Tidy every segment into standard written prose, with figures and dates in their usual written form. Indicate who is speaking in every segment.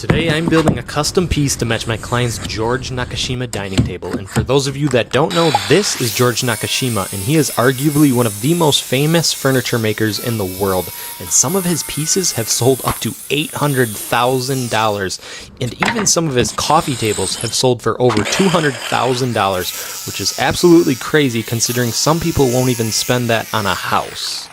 Speaker 1: Today I'm building a custom piece to match my client's George Nakashima dining table, and for those of you that don't know, this is George Nakashima, and he is arguably one of the most famous furniture makers in the world, and some of his pieces have sold up to $800,000, and even some of his coffee tables have sold for over $200,000, which is absolutely crazy considering some people won't even spend that on a house.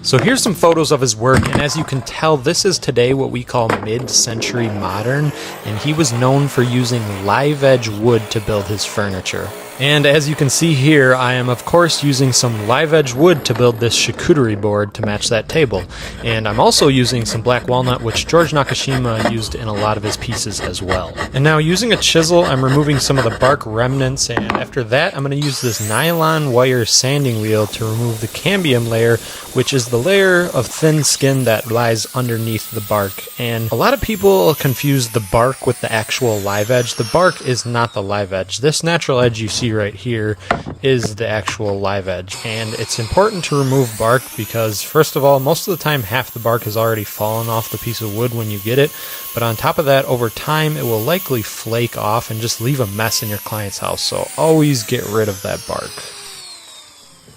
Speaker 1: So here's some photos of his work, and as you can tell, this is today what we call mid-century modern, and he was known for using live edge wood to build his furniture. And as you can see here, I am of course using some live edge wood to build this charcuterie board to match that table. And I'm also using some black walnut, which George Nakashima used in a lot of his pieces as well. And now using a chisel, I'm removing some of the bark remnants, and after that I'm going to use this nylon wire sanding wheel to remove the cambium layer, which is the layer of thin skin that lies underneath the bark. And a lot of people confuse the bark with the actual live edge. The bark is not the live edge. This natural edge you see right here is the actual live edge, and it's important to remove bark because first of all, most of the time half the bark has already fallen off the piece of wood when you get it, but on top of that, over time it will likely flake off and just leave a mess in your client's house, so always get rid of that bark.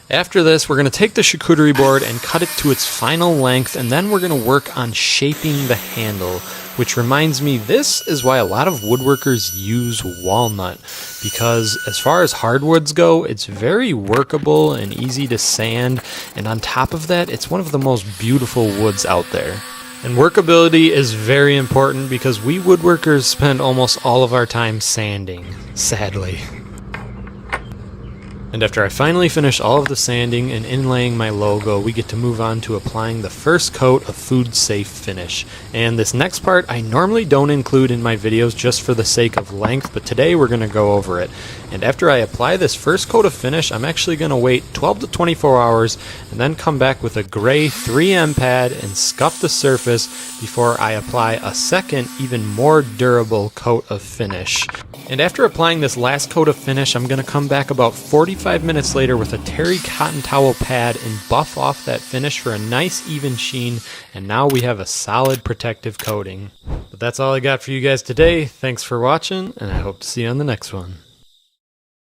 Speaker 1: After this, we're going to take the charcuterie board and cut it to its final length, and then we're going to work on shaping the handle, which reminds me, this is why a lot of woodworkers use walnut, because as far as hardwoods go, it's very workable and easy to sand, and on top of that, it's one of the most beautiful woods out there. And workability is very important because we woodworkers spend almost all of our time sanding, sadly. And after I finally finish all of the sanding and inlaying my logo, we get to move on to applying the first coat of food safe finish. And this next part I normally don't include in my videos just for the sake of length, but today we're going to go over it. And after I apply this first coat of finish, I'm actually going to wait 12 to 24 hours and then come back with a gray 3M pad and scuff the surface before I apply a second, even more durable coat of finish. And after applying this last coat of finish, I'm going to come back about 45 minutes later with a terry cotton towel pad and buff off that finish for a nice even sheen, and now we have a solid protective coating. But that's all I got for you guys today. Thanks for watching, and I hope to see you on the next one.